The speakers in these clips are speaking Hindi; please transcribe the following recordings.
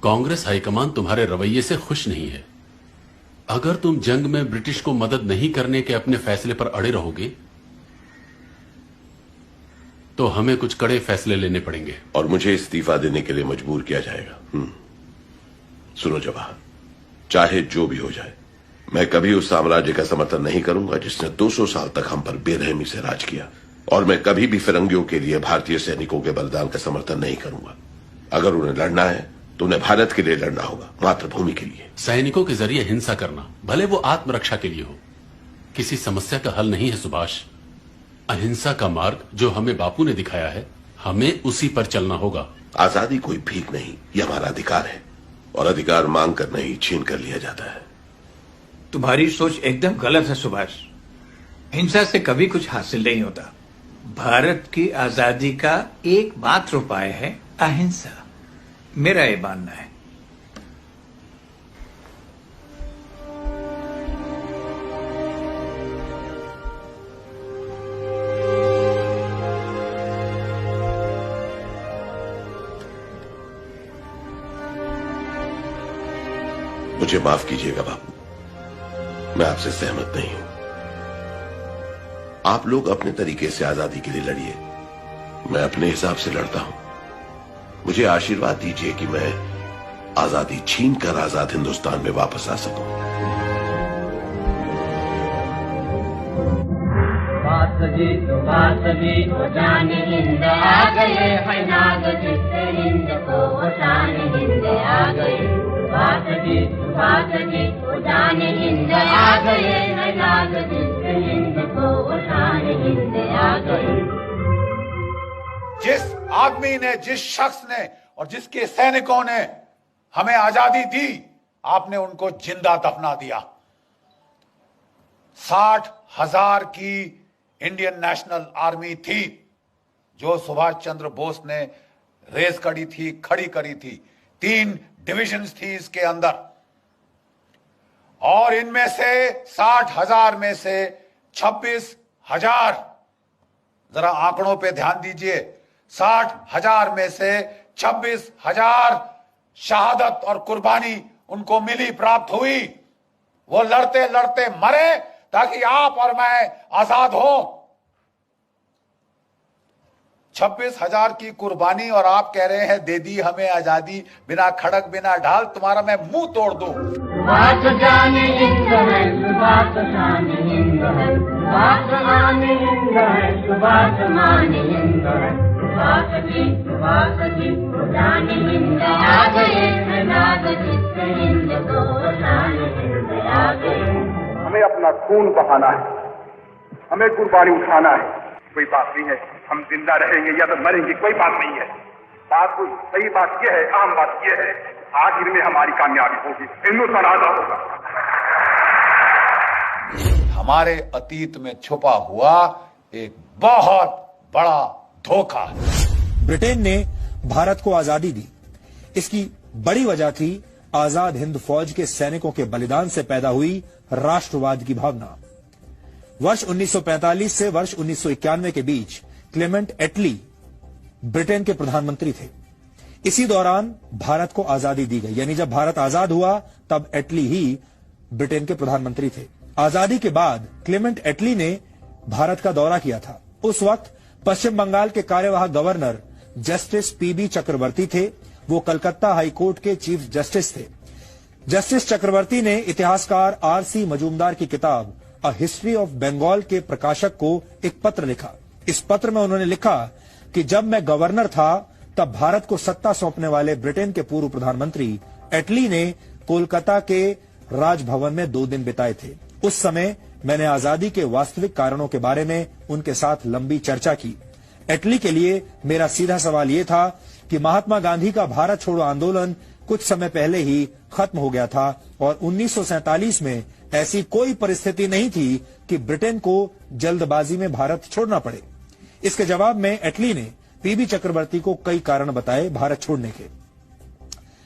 कांग्रेस हाईकमान तुम्हारे रवैये से खुश नहीं है। अगर तुम जंग में ब्रिटिश को मदद नहीं करने के अपने फैसले पर अड़े रहोगे तो हमें कुछ कड़े फैसले लेने पड़ेंगे और मुझे इस्तीफा देने के लिए मजबूर किया जाएगा। सुनो जवाहर, चाहे जो भी हो जाए, मैं कभी उस साम्राज्य का समर्थन नहीं करूंगा जिसने 200 साल तक हम पर बेरहमी से राज किया, और मैं कभी भी फिरंगियों के लिए भारतीय सैनिकों के बलिदान का समर्थन नहीं करूंगा। अगर उन्हें लड़ना है तो उन्हें भारत के लिए लड़ना होगा, मातृभूमि के लिए। सैनिकों के जरिए हिंसा करना, भले वो आत्मरक्षा के लिए हो, किसी समस्या का हल नहीं है सुभाष। अहिंसा का मार्ग जो हमें बापू ने दिखाया है, हमें उसी पर चलना होगा। आजादी कोई भीख नहीं, यह हमारा अधिकार है, और अधिकार मांग कर नहीं, छीन कर लिया जाता है। तुम्हारी सोच एकदम गलत है सुभाष। हिंसा से कभी कुछ हासिल नहीं होता। भारत की आजादी का एकमात्र उपाय है अहिंसा, मेरा ये मानना है। मुझे माफ कीजिएगा बापू, मैं आपसे सहमत नहीं हूं। आप लोग अपने तरीके से आजादी के लिए लड़िए, मैं अपने हिसाब से लड़ता हूं। मुझे आशीर्वाद दीजिए कि मैं आजादी छीन कर आजाद हिंदुस्तान में वापस आ सकूं। वो जाने हिंद आ गए, है नाग जिससे हिंद को वो शान हिंद आ गए। वो जाने हिंद आ गए, है नाग जिससे हिंद को वो शान हिंद आ गए। जिस आदमी ने, जिस शख्स ने और जिसके सैनिकों ने हमें आजादी दी, आपने उनको जिंदा दफना दिया। 60,000 की इंडियन नेशनल आर्मी थी जो सुभाष चंद्र बोस ने रेस करी थी, खड़ी करी थी। 3 डिविजन्स थी इसके अंदर, और इनमें से 60,000 में से 26,000, जरा आंकड़ों पे ध्यान दीजिए, 60,000 में से 26,000 शहादत और कुर्बानी उनको मिली, प्राप्त हुई। वो लड़ते लड़ते मरे ताकि आप और मैं आजाद हो। 26,000 की कुर्बानी, और आप कह रहे हैं दे दी हमें आजादी बिना खड़क बिना ढाल। तुम्हारा मैं मुंह तोड़ दूं। हमें अपना खून बहाना है, हमें कुर्बानी उठाना है। कोई बात नहीं है, हम जिंदा रहेंगे या तो मरेंगे, कोई बात नहीं है। बात कोई सही बात यह है, आम बात यह है, आखिर में हमारी कामयाबी होगी, हिंदुस्तान आजाद होगा। हमारे अतीत में छुपा हुआ एक बहुत बड़ा धोखा है। ब्रिटेन ने भारत को आजादी दी, इसकी बड़ी वजह थी आजाद हिंद फौज के सैनिकों के बलिदान से पैदा हुई राष्ट्रवाद की भावना। वर्ष 1945 से वर्ष 1991 के बीच क्लेमेंट एटली ब्रिटेन के प्रधानमंत्री थे। इसी दौरान भारत को आजादी दी गई, यानी जब भारत आजाद हुआ तब एटली ही ब्रिटेन के प्रधानमंत्री थे। आजादी के बाद क्लेमेंट एटली ने भारत का दौरा किया था। उस वक्त पश्चिम बंगाल के कार्यवाहक गवर्नर जस्टिस पीबी चक्रवर्ती थे। वो कलकत्ता हाईकोर्ट के चीफ जस्टिस थे। जस्टिस चक्रवर्ती ने इतिहासकार आरसी मजूमदार की किताब अ हिस्ट्री ऑफ बंगाल के प्रकाशक को एक पत्र लिखा। इस पत्र में उन्होंने लिखा कि जब मैं गवर्नर था तब भारत को सत्ता सौंपने वाले ब्रिटेन के पूर्व प्रधानमंत्री एटली ने कोलकाता के राजभवन में 2 दिन बिताए थे। उस समय मैंने आजादी के वास्तविक कारणों के बारे में उनके साथ लंबी चर्चा की। एटली के लिए मेरा सीधा सवाल यह था कि महात्मा गांधी का भारत छोड़ो आंदोलन कुछ समय पहले ही खत्म हो गया था और 1947 में ऐसी कोई परिस्थिति नहीं थी कि ब्रिटेन को जल्दबाजी में भारत छोड़ना पड़े। इसके जवाब में एटली ने पीबी चक्रवर्ती को कई कारण बताए भारत छोड़ने के।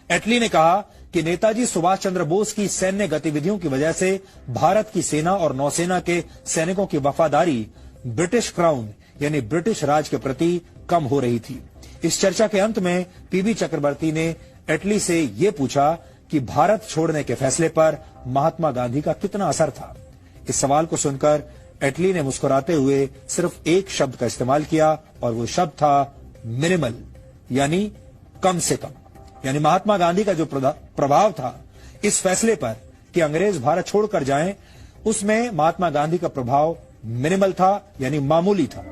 एटली ने कहा कि नेताजी सुभाष चंद्र बोस की सैन्य गतिविधियों की वजह से भारत की सेना और नौसेना के सैनिकों की वफादारी ब्रिटिश क्राउन यानी ब्रिटिश राज के प्रति कम हो रही थी। इस चर्चा के अंत में पीबी चक्रवर्ती ने एटली से यह पूछा कि भारत छोड़ने के फैसले पर महात्मा गांधी का कितना असर था। इस सवाल को सुनकर एटली ने मुस्कुराते हुए सिर्फ एक शब्द का इस्तेमाल किया और वो शब्द था मिनिमल, यानी कम से कम। यानी महात्मा गांधी का जो प्रभाव था इस फैसले पर कि अंग्रेज भारत छोड़कर जाएं, उसमें महात्मा गांधी का प्रभाव मिनिमल था, यानी मामूली था।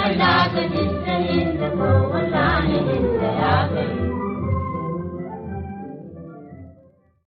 आजाद